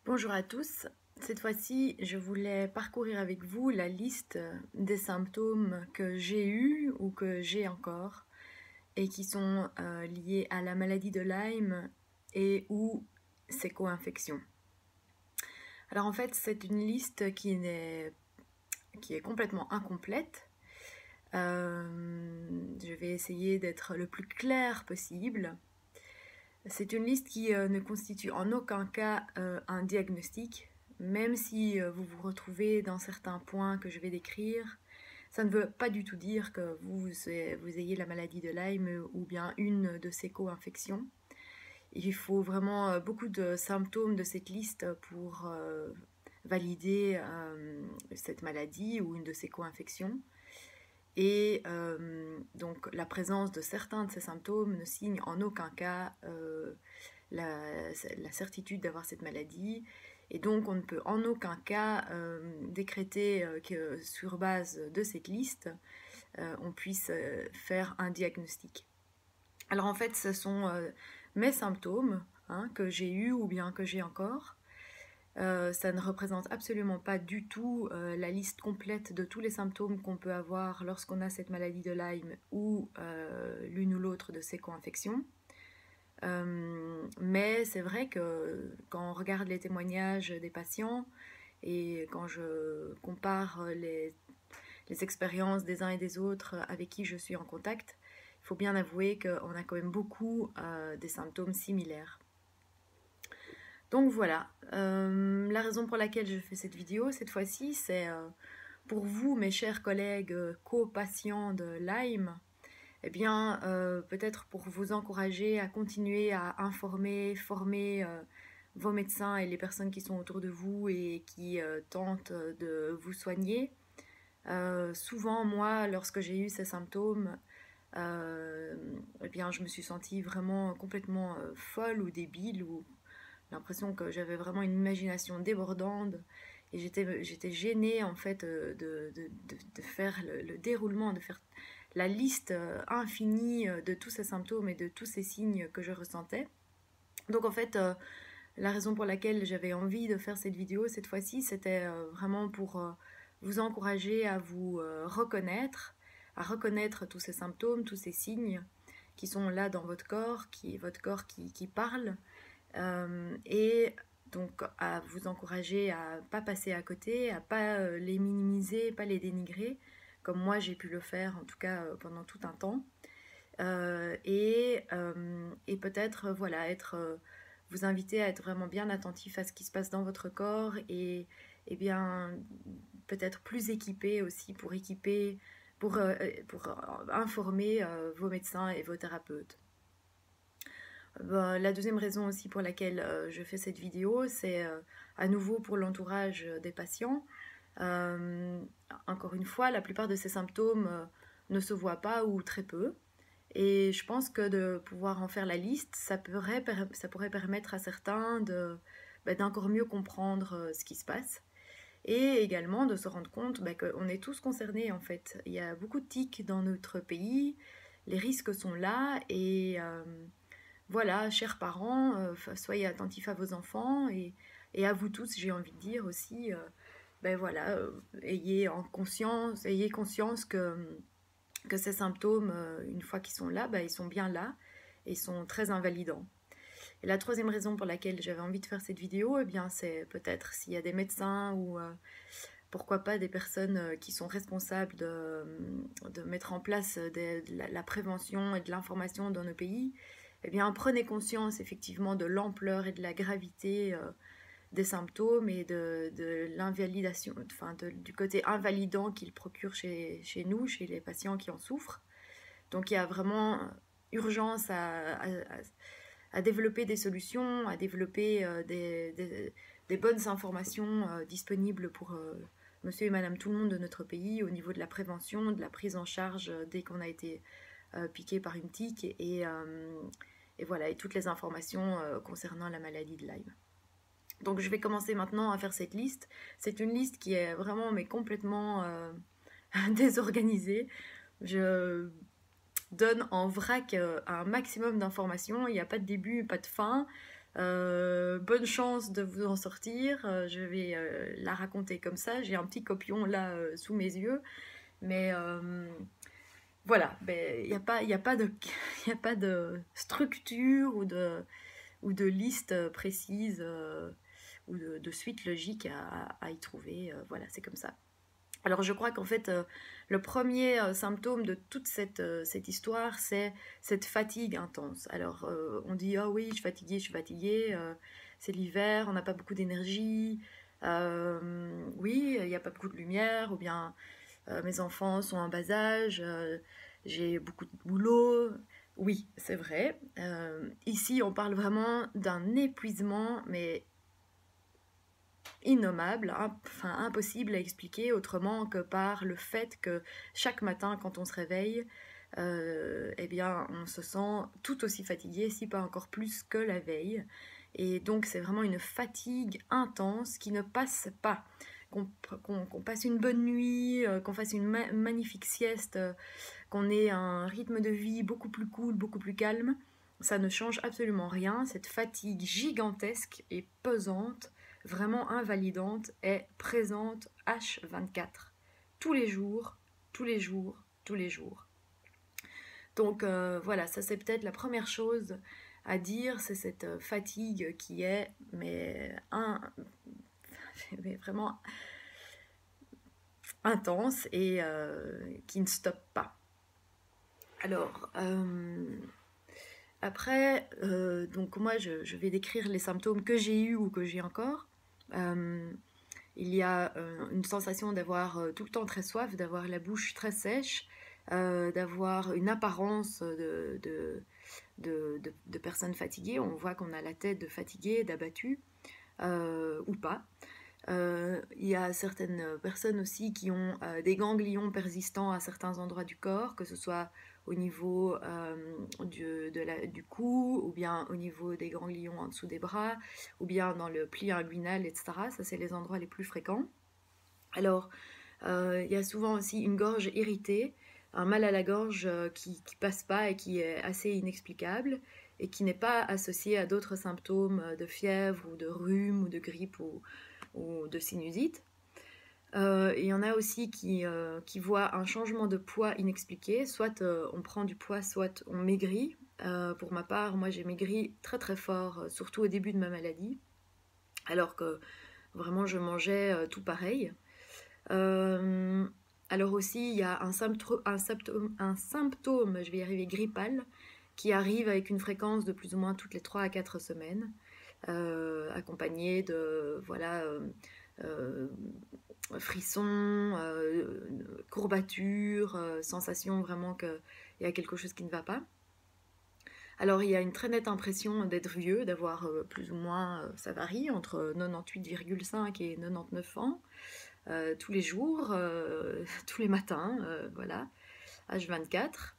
Bonjour à tous. Cette fois-ci, je voulais parcourir avec vous la liste des symptômes que j'ai eus ou que j'ai encore et qui sont liés à la maladie de Lyme et ou ses co-infections. Alors en fait, c'est une liste qui est complètement incomplète. Je vais essayer d'être le plus clair possible. C'est une liste qui ne constitue en aucun cas un diagnostic, même si vous vous retrouvez dans certains points que je vais décrire. Ça ne veut pas du tout dire que vous ayez la maladie de Lyme ou bien une de ces co-infections. Il faut vraiment beaucoup de symptômes de cette liste pour valider cette maladie ou une de ces co-infections. Et donc la présence de certains de ces symptômes ne signe en aucun cas la certitude d'avoir cette maladie. Et donc on ne peut en aucun cas décréter que sur base de cette liste, on puisse faire un diagnostic. Alors en fait, ce sont mes symptômes que j'ai eus ou bien que j'ai encore. Ça ne représente absolument pas du tout la liste complète de tous les symptômes qu'on peut avoir lorsqu'on a cette maladie de Lyme ou l'une ou l'autre de ces co-infections. Mais c'est vrai que quand on regarde les témoignages des patients et quand je compare les expériences des uns et des autres avec qui je suis en contact, il faut bien avouer qu'on a quand même beaucoup des symptômes similaires. Donc voilà, la raison pour laquelle je fais cette vidéo cette fois-ci, c'est pour vous, mes chers collègues co-patients de Lyme, eh bien, peut-être pour vous encourager à continuer à informer, former vos médecins et les personnes qui sont autour de vous et qui tentent de vous soigner. Souvent, moi, lorsque j'ai eu ces symptômes, eh bien, je me suis sentie vraiment complètement folle ou débile ou l'impression que j'avais vraiment une imagination débordante et j'étais gênée en fait de faire le déroulement, de faire la liste infinie de tous ces symptômes et de tous ces signes que je ressentais. Donc en fait, la raison pour laquelle j'avais envie de faire cette vidéo cette fois-ci, c'était vraiment pour vous encourager à vous reconnaître, à reconnaître tous ces symptômes, tous ces signes qui sont là dans votre corps, qui parle, et donc à vous encourager à pas passer à côté, à pas les minimiser, pas les dénigrer, comme moi j'ai pu le faire en tout cas pendant tout un temps. Et peut-être voilà vous inviter à être vraiment bien attentif à ce qui se passe dans votre corps et bien peut-être plus équipé aussi pour informer vos médecins et vos thérapeutes. La deuxième raison aussi pour laquelle je fais cette vidéo, c'est à nouveau pour l'entourage des patients. Encore une fois, la plupart de ces symptômes ne se voient pas ou très peu. Et je pense que de pouvoir en faire la liste, ça pourrait permettre à certains d'encore mieux comprendre ce qui se passe. Et également de se rendre compte qu'on est tous concernés en fait. Il y a beaucoup de tics dans notre pays, les risques sont là et voilà, chers parents, soyez attentifs à vos enfants et à vous tous, j'ai envie de dire aussi, voilà, ayez conscience que ces symptômes, une fois qu'ils sont là, ils sont bien là et sont très invalidants. Et la troisième raison pour laquelle j'avais envie de faire cette vidéo, eh bien, c'est peut-être s'il y a des médecins ou pourquoi pas des personnes qui sont responsables de mettre en place de la prévention et de l'information dans nos pays, eh bien, prenez conscience effectivement de l'ampleur et de la gravité des symptômes et de l'invalidation, enfin du côté invalidant qu'ils procurent chez nous, chez les patients qui en souffrent. Donc il y a vraiment urgence à développer des solutions, à développer des bonnes informations disponibles pour monsieur et madame tout le monde de notre pays au niveau de la prévention, de la prise en charge dès qu'on a été piqué par une tique et voilà, et toutes les informations concernant la maladie de Lyme. Donc je vais commencer maintenant à faire cette liste. C'est une liste qui est vraiment mais complètement désorganisée. Je donne en vrac un maximum d'informations. Il n'y a pas de début, pas de fin. Bonne chance de vous en sortir. Je vais la raconter comme ça. J'ai un petit copion là sous mes yeux. Mais voilà, il n'y a pas, y a pas de, y a pas de structure ou de liste précise ou de suite logique à y trouver. Voilà, c'est comme ça. Alors je crois qu'en fait, le premier symptôme de toute cette histoire, c'est cette fatigue intense. Alors on dit, ah oui, je suis fatiguée, c'est l'hiver, on n'a pas beaucoup d'énergie, oui, il n'y a pas beaucoup de lumière, ou bien mes enfants sont en bas âge, j'ai beaucoup de boulot. Oui, c'est vrai. Ici, on parle vraiment d'un épuisement, mais innommable, enfin impossible à expliquer autrement que par le fait que chaque matin, quand on se réveille, eh bien, on se sent tout aussi fatigué, si pas encore plus que la veille. Et donc, c'est vraiment une fatigue intense qui ne passe pas. Qu'on passe une bonne nuit, qu'on fasse une magnifique sieste, qu'on ait un rythme de vie beaucoup plus cool, beaucoup plus calme, ça ne change absolument rien. Cette fatigue gigantesque et pesante, vraiment invalidante, est présente H24. Tous les jours, tous les jours, tous les jours. Donc voilà, ça c'est peut-être la première chose à dire, c'est cette fatigue qui est mais vraiment intense et qui ne stoppe pas. Alors, après, donc moi je vais décrire les symptômes que j'ai eus ou que j'ai encore. Il y a une sensation d'avoir tout le temps très soif, d'avoir la bouche très sèche, d'avoir une apparence de personnes fatiguées. On voit qu'on a la tête de fatigué, d'abattu, ou pas. Il y a certaines personnes aussi qui ont des ganglions persistants à certains endroits du corps, que ce soit au niveau du cou, ou bien au niveau des ganglions en dessous des bras, ou bien dans le pli inguinal, etc. Ça, c'est les endroits les plus fréquents. Alors, il y a souvent aussi une gorge irritée, un mal à la gorge qui passe pas et qui est assez inexplicable et qui n'est pas associé à d'autres symptômes de fièvre ou de rhume ou de grippe ou de sinusite. Il y en a aussi qui voient un changement de poids inexpliqué, soit on prend du poids, soit on maigrit. Pour ma part, moi j'ai maigri très très fort, surtout au début de ma maladie, alors que vraiment je mangeais tout pareil. Euh, alors aussi, il y a un symptôme, je vais y arriver, grippal, qui arrive avec une fréquence de plus ou moins toutes les 3 à 4 semaines, accompagné de voilà, euh, frissons, courbatures, sensation vraiment qu'il y a quelque chose qui ne va pas. Alors il y a une très nette impression d'être vieux, d'avoir plus ou moins, ça varie, entre 98,5 et 99 ans, tous les jours, tous les matins, voilà, H24.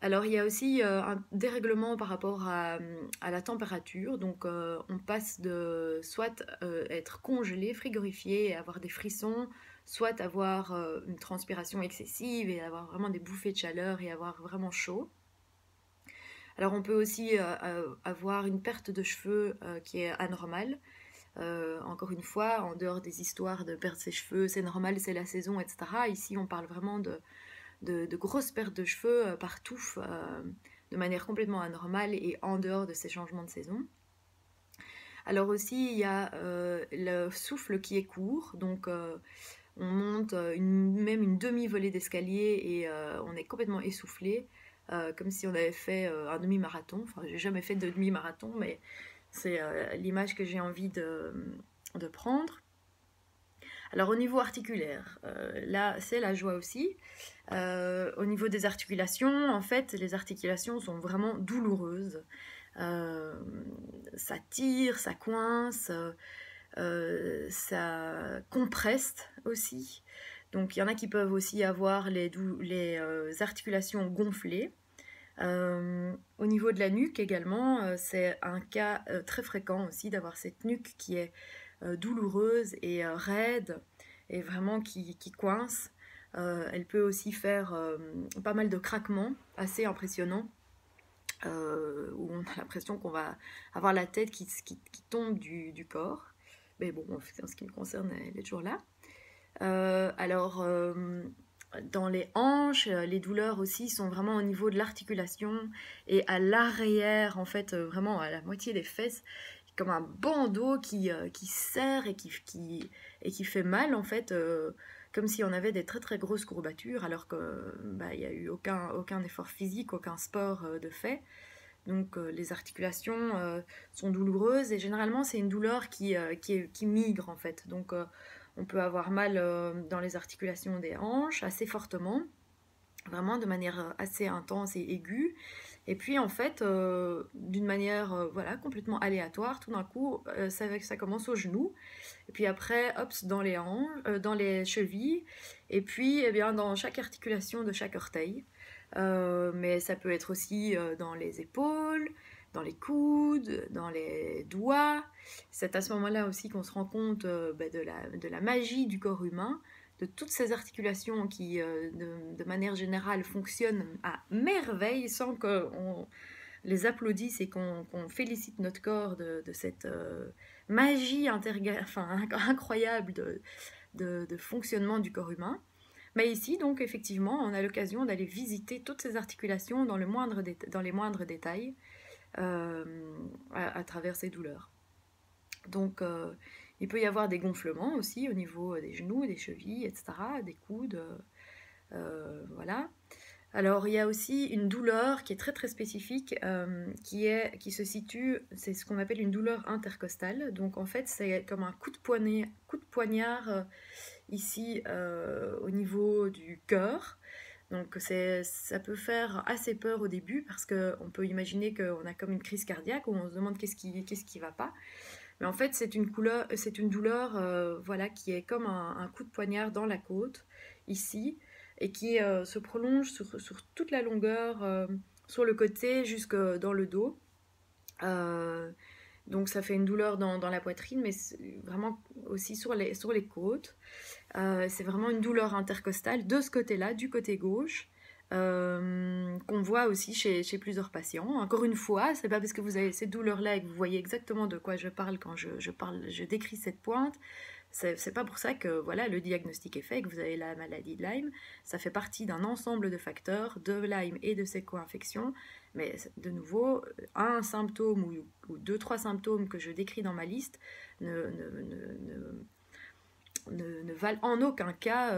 Alors il y a aussi un dérèglement par rapport à la température, donc on passe de soit être congelé, frigorifié et avoir des frissons, soit avoir une transpiration excessive et avoir vraiment des bouffées de chaleur et avoir vraiment chaud. Alors on peut aussi avoir une perte de cheveux qui est anormale. Encore une fois, en dehors des histoires de perdre ses cheveux, c'est normal, c'est la saison, etc. Ici, on parle vraiment de grosses pertes de cheveux partout, de manière complètement anormale et en dehors de ces changements de saison. Alors aussi, il y a le souffle qui est court, donc on monte même une demi-volée d'escalier et on est complètement essoufflé, comme si on avait fait un demi-marathon. Enfin, j'ai jamais fait de demi-marathon, mais c'est l'image que j'ai envie de prendre. Alors au niveau articulaire, là c'est la joie aussi. Au niveau des articulations, en fait, les articulations sont vraiment douloureuses. Ça tire, ça coince, ça compresse aussi. Donc il y en a qui peuvent aussi avoir les articulations gonflées. Au niveau de la nuque également, c'est un cas très fréquent aussi d'avoir cette nuque qui est douloureuse et raide et vraiment qui coince. Elle peut aussi faire pas mal de craquements assez impressionnants. où on a l'impression qu'on va avoir la tête qui tombe du corps. Mais bon, en ce qui me concerne, elle est toujours là. Alors, dans les hanches, les douleurs aussi sont vraiment au niveau de l'articulation et à l'arrière, en fait, vraiment à la moitié des fesses, comme un bandeau qui serre et qui fait mal, en fait, comme si on avait des très très grosses courbatures, alors que bah, il n'y a eu aucun effort physique, aucun sport de fait. Donc les articulations sont douloureuses et généralement c'est une douleur qui migre en fait. Donc on peut avoir mal dans les articulations des hanches assez fortement, vraiment de manière assez intense et aiguë. Et puis en fait, d'une manière voilà, complètement aléatoire, tout d'un coup, ça commence au genou. Et puis après, hop, dans les hanches, dans les chevilles. Et puis eh bien, dans chaque articulation de chaque orteil. Mais ça peut être aussi dans les épaules, dans les coudes, dans les doigts. C'est à ce moment-là aussi qu'on se rend compte de la magie du corps humain, de toutes ces articulations qui, de manière générale, fonctionnent à merveille sans qu'on les applaudisse et qu'on félicite notre corps de cette magie incroyable de fonctionnement du corps humain. Mais ici, donc, effectivement, on a l'occasion d'aller visiter toutes ces articulations dans les moindres détails à travers ces douleurs. Donc, il peut y avoir des gonflements aussi au niveau des genoux, des chevilles, etc., des coudes, voilà. Alors, il y a aussi une douleur qui est très très spécifique, qui se situe, c'est ce qu'on appelle une douleur intercostale. Donc, en fait, c'est comme un coup de poignard ici au niveau du cœur. Donc ça peut faire assez peur au début parce qu'on peut imaginer qu'on a comme une crise cardiaque où on se demande qu'est-ce qui va pas. Mais en fait c'est une douleur voilà, qui est comme un coup de poignard dans la côte ici et qui se prolonge sur toute la longueur, sur le côté jusque dans le dos. Euh, donc ça fait une douleur dans la poitrine, mais vraiment aussi sur les côtes. C'est vraiment une douleur intercostale de ce côté-là, du côté gauche, qu'on voit aussi chez plusieurs patients. Encore une fois, c'est pas parce que vous avez cette douleur-là et que vous voyez exactement de quoi je parle quand je décris cette pointe. C'est pas pour ça que voilà, le diagnostic est fait, que vous avez la maladie de Lyme. Ça fait partie d'un ensemble de facteurs de Lyme et de ses co-infections. Mais de nouveau, un symptôme ou deux, trois symptômes que je décris dans ma liste ne valent en aucun cas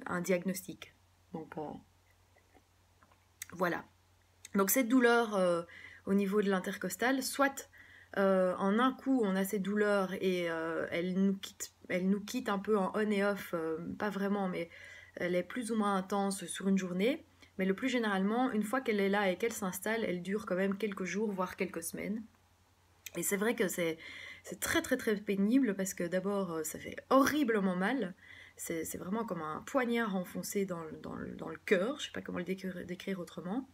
un diagnostic. Donc voilà. Donc cette douleur au niveau de l'intercostal, soit en un coup on a cette douleur et elle nous quitte un peu en on et off, pas vraiment, mais elle est plus ou moins intense sur une journée. Mais le plus généralement, une fois qu'elle est là et qu'elle s'installe, elle dure quand même quelques jours, voire quelques semaines. Et c'est vrai que c'est très très très pénible parce que d'abord ça fait horriblement mal. C'est vraiment comme un poignard enfoncé dans le cœur, je sais pas comment le décrire autrement.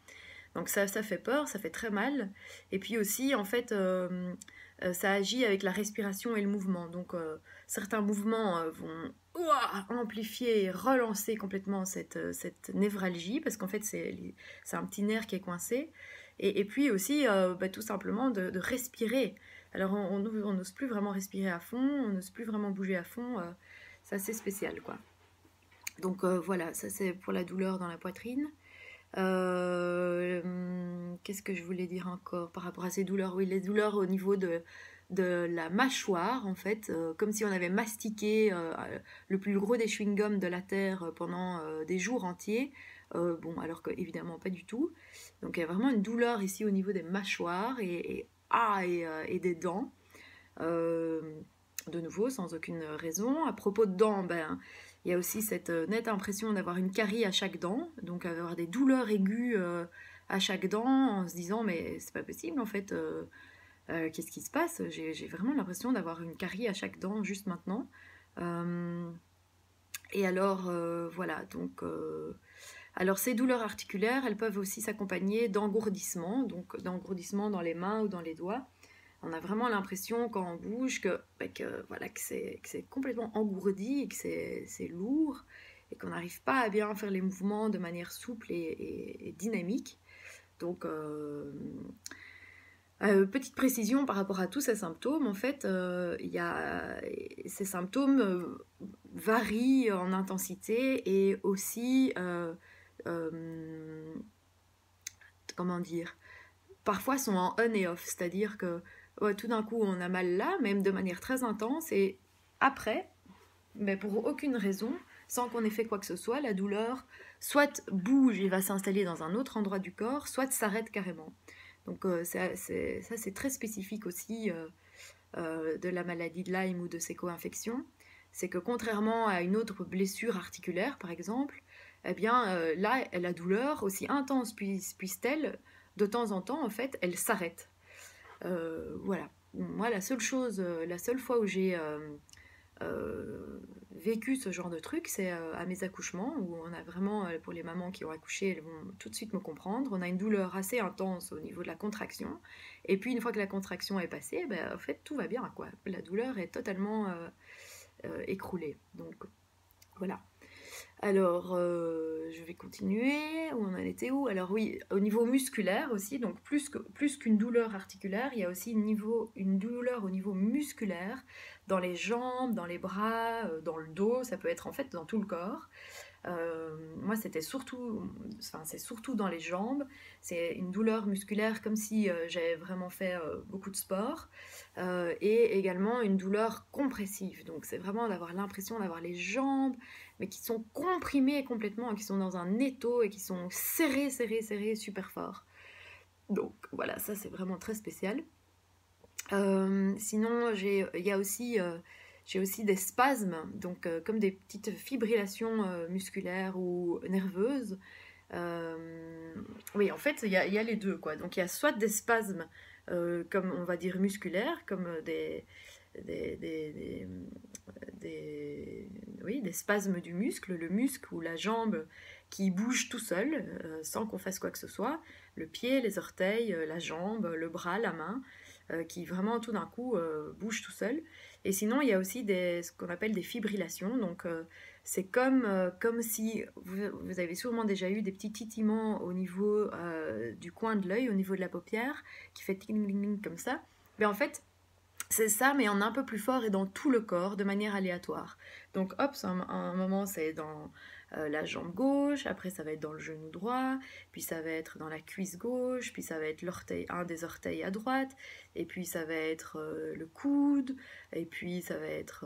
Donc ça fait peur, ça fait très mal. Et puis aussi, en fait, ça agit avec la respiration et le mouvement. Donc certains mouvements vont amplifier et relancer complètement cette névralgie, parce qu'en fait, c'est un petit nerf qui est coincé. Et puis aussi, tout simplement, de respirer. Alors on n'ose plus vraiment respirer à fond, on n'ose plus vraiment bouger à fond. C'est assez spécial, quoi. Donc voilà, ça c'est pour la douleur dans la poitrine. Qu'est-ce que je voulais dire encore par rapport à ces douleurs? Oui, les douleurs au niveau de la mâchoire, en fait, comme si on avait mastiqué le plus gros des chewing-gums de la Terre pendant des jours entiers. Bon, alors que évidemment pas du tout. Donc il y a vraiment une douleur ici au niveau des mâchoires et des dents. Euh, de nouveau, sans aucune raison. À propos de dents, ben, il y a aussi cette nette impression d'avoir une carie à chaque dent, donc avoir des douleurs aiguës à chaque dent, en se disant mais c'est pas possible en fait, qu'est-ce qui se passe? J'ai vraiment l'impression d'avoir une carie à chaque dent juste maintenant. Euh, et alors voilà, donc alors ces douleurs articulaires, elles peuvent aussi s'accompagner d'engourdissements, donc d'engourdissements dans les mains ou dans les doigts. On a vraiment l'impression quand on bouge voilà, que c'est complètement engourdi et que c'est lourd et qu'on n'arrive pas à bien faire les mouvements de manière souple et dynamique. Donc, petite précision par rapport à tous ces symptômes, en fait, ces symptômes varient en intensité et aussi, comment dire, parfois sont en on et off, c'est-à-dire que ouais, tout d'un coup on a mal là, même de manière très intense, et après, mais pour aucune raison, sans qu'on ait fait quoi que ce soit, la douleur soit bouge et va s'installer dans un autre endroit du corps, soit s'arrête carrément. Donc ça c'est très spécifique aussi de la maladie de Lyme ou de ces co-infections. C'est que contrairement à une autre blessure articulaire par exemple, eh bien là la douleur, aussi intense puisse-t-elle, de temps en temps en fait elle s'arrête. Voilà. Moi la seule fois où j'ai vécu ce genre de truc, c'est à mes accouchements, où on a vraiment, pour les mamans qui ont accouché, elles vont tout de suite me comprendre, on a une douleur assez intense au niveau de la contraction, et puis une fois que la contraction est passée, ben, en fait tout va bien, quoi. La douleur est totalement écroulée. Donc voilà. Alors, je vais continuer. Où on en était où? Alors oui, au niveau musculaire aussi, donc plus qu'une douleur articulaire, il y a aussi une douleur au niveau musculaire, dans les jambes, dans les bras, dans le dos, ça peut être en fait dans tout le corps. Moi, c'est surtout dans les jambes. C'est une douleur musculaire comme si j'avais vraiment fait beaucoup de sport. Et également une douleur compressive. Donc, c'est vraiment d'avoir l'impression d'avoir les jambes, mais qui sont comprimées complètement, qui sont dans un étau et qui sont serrées, serrées, serrées, super fort. Donc, voilà, ça, c'est vraiment très spécial. Sinon, j'ai aussi des spasmes, donc comme des petites fibrillations musculaires ou nerveuses. Oui, en fait, il y a les deux, quoi. Donc, il y a soit des spasmes, comme on va dire musculaires, comme des, des, des- oui, des spasmes du muscle, le muscle ou la jambe qui bouge tout seul, sans qu'on fasse quoi que ce soit, le pied, les orteils, la jambe, le bras, la main, qui vraiment tout d'un coup bouge tout seul. Et sinon, il y a aussi ce qu'on appelle des fibrillations, donc c'est comme si vous avez sûrement déjà eu des petits titillements au niveau du coin de l'œil, au niveau de la paupière, qui fait ting ting ting comme ça. Mais en fait, c'est ça, mais en un peu plus fort et dans tout le corps, de manière aléatoire. Donc hop, un moment c'est dans la jambe gauche, après ça va être dans le genou droit, puis ça va être dans la cuisse gauche, puis ça va être un des orteils à droite, et puis ça va être le coude, et puis ça va être...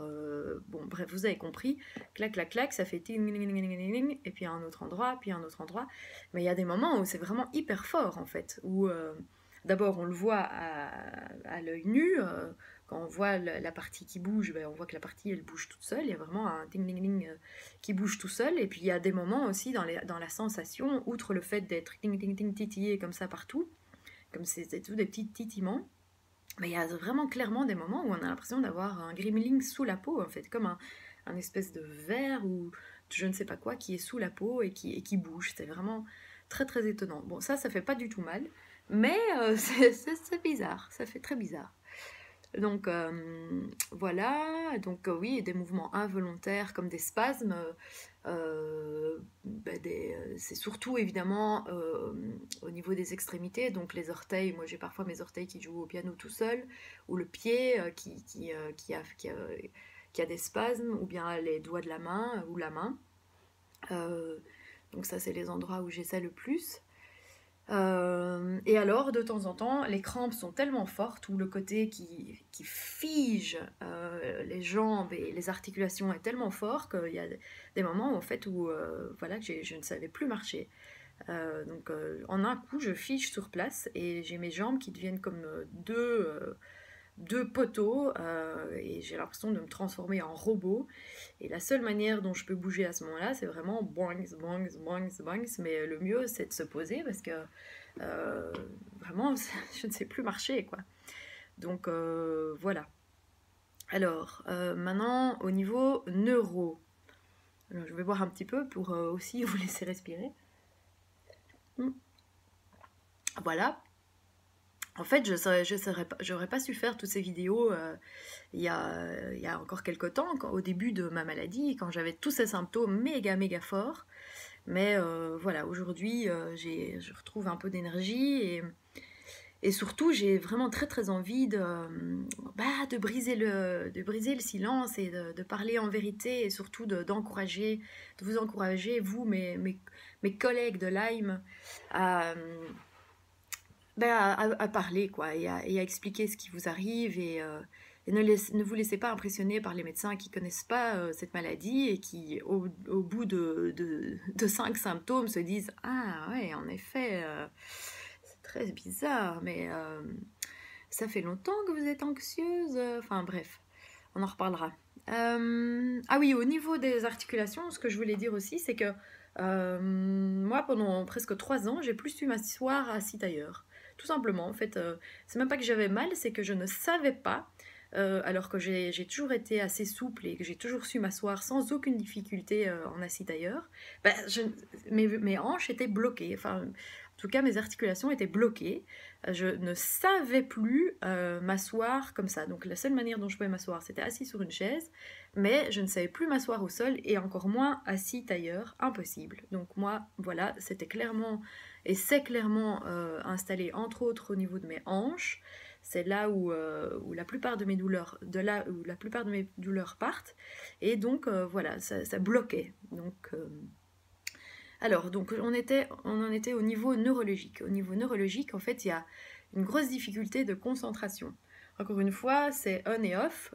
bon, bref, vous avez compris, clac, clac, clac, ça fait ting, ting, ting, ting, ting, ting, et puis un autre endroit, puis un autre endroit. Mais il y a des moments où c'est vraiment hyper fort, en fait, où... D'abord, on le voit à l'œil nu, quand on voit la partie qui bouge, ben, on voit que la partie elle bouge toute seule, il y a vraiment un ding ding ding qui bouge tout seul, et puis il y a des moments aussi dans la sensation, outre le fait d'être ding ding ding titillé comme ça partout, comme c'est tout des petits titillements, mais il y a vraiment clairement des moments où on a l'impression d'avoir un gremlin sous la peau, en fait, comme un espèce de verre ou je ne sais pas quoi qui est sous la peau et qui bouge, c'est vraiment très très étonnant. Bon, ça fait pas du tout mal, mais c'est bizarre, ça fait très bizarre. Donc voilà, donc oui, des mouvements involontaires comme des spasmes, c'est surtout évidemment au niveau des extrémités, donc les orteils, moi j'ai parfois mes orteils qui jouent au piano tout seul, ou le pied qui a des spasmes, ou bien les doigts de la main ou la main. Euh, donc ça c'est les endroits où j'ai ça le plus. Et alors, de temps en temps, les crampes sont tellement fortes, ou le côté qui fige les jambes et les articulations est tellement fort qu'il y a des moments en fait, où voilà, je ne savais plus marcher. Donc, en un coup, je fige sur place et j'ai mes jambes qui deviennent comme deux poteaux et j'ai l'impression de me transformer en robot. Et la seule manière dont je peux bouger à ce moment-là, c'est vraiment boings, boings, boings, boings. Mais le mieux, c'est de se poser parce que euh, vraiment, je ne sais plus marcher, quoi. Donc voilà. Alors, maintenant, au niveau neuro. Alors, je vais boire un petit peu pour aussi vous laisser respirer. Voilà. En fait, j'aurais pas su faire toutes ces vidéos il y a encore quelques temps, au début de ma maladie, quand j'avais tous ces symptômes méga méga forts. Mais voilà, aujourd'hui, je retrouve un peu d'énergie et surtout, j'ai vraiment très très envie de briser le silence et de parler en vérité et surtout d'encourager, de vous encourager, vous, mes collègues de Lyme, à, à parler quoi, et à expliquer ce qui vous arrive et ne vous laissez pas impressionner par les médecins qui connaissent pas cette maladie et qui, au bout de 5 symptômes, se disent ah ouais, en effet, c'est très bizarre, mais ça fait longtemps que vous êtes anxieuse. Enfin bref, on en reparlera. Ah oui, au niveau des articulations, ce que je voulais dire aussi, c'est que moi, pendant presque 3 ans, j'ai plus su m'asseoir assis ailleurs. Tout simplement, en fait, c'est même pas que j'avais mal, c'est que je ne savais pas, alors que j'ai toujours été assez souple et que j'ai toujours su m'asseoir sans aucune difficulté en assis ailleurs. Ben, mes hanches étaient bloquées, enfin, en tout cas, mes articulations étaient bloquées. Je ne savais plus m'asseoir comme ça. Donc la seule manière dont je pouvais m'asseoir, c'était assis sur une chaise, mais je ne savais plus m'asseoir au sol et encore moins assis ailleurs, impossible. Donc moi, voilà, c'était clairement et c'est clairement installé entre autres au niveau de mes hanches. C'est là où la plupart de mes douleurs, où la plupart de mes douleurs partent. Et donc voilà, ça bloquait. Donc alors, donc on en était au niveau neurologique. Au niveau neurologique, en fait, il y a une grosse difficulté de concentration. Encore une fois, c'est on et off.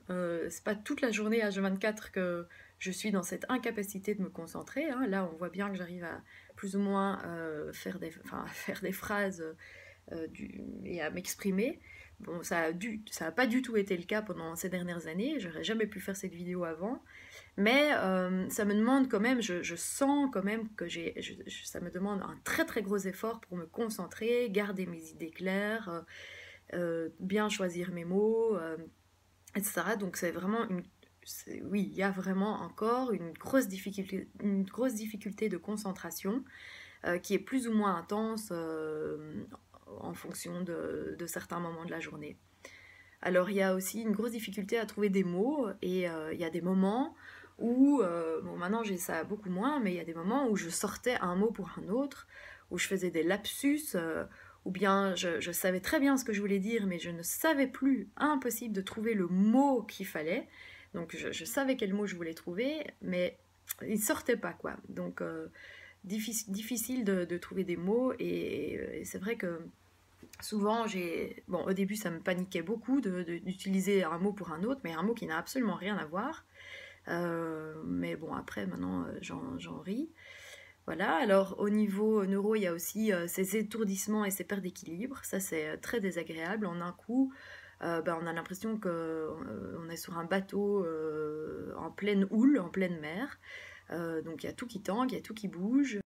C'est pas toute la journée H24 que je suis dans cette incapacité de me concentrer, hein. Là, on voit bien que j'arrive à plus ou moins à faire des phrases et à m'exprimer. Bon, ça a pas du tout été le cas pendant ces dernières années. J'aurais jamais pu faire cette vidéo avant. Mais ça me demande quand même, je sens quand même que ça me demande un très très gros effort pour me concentrer, garder mes idées claires, bien choisir mes mots, etc. Donc c'est vraiment oui, il y a vraiment encore une grosse difficulté de concentration qui est plus ou moins intense en fonction de certains moments de la journée. Alors il y a aussi une grosse difficulté à trouver des mots et il y a des moments où, bon maintenant j'ai ça beaucoup moins, mais il y a des moments où je sortais un mot pour un autre, où je faisais des lapsus, ou bien je savais très bien ce que je voulais dire, mais je ne savais plus, impossible de trouver le mot qu'il fallait. Donc je savais quel mot je voulais trouver, mais il ne sortait pas quoi. Donc difficile de trouver des mots et c'est vrai que souvent, bon, au début, ça me paniquait beaucoup d'utiliser un mot pour un autre, mais un mot qui n'a absolument rien à voir. Mais bon, après, maintenant, j'en ris. Voilà, alors au niveau neuro, il y a aussi ces étourdissements et ces pertes d'équilibre. Ça, c'est très désagréable. En un coup, on a l'impression qu'on est sur un bateau en pleine houle, en pleine mer. Donc il y a tout qui tangue, il y a tout qui bouge.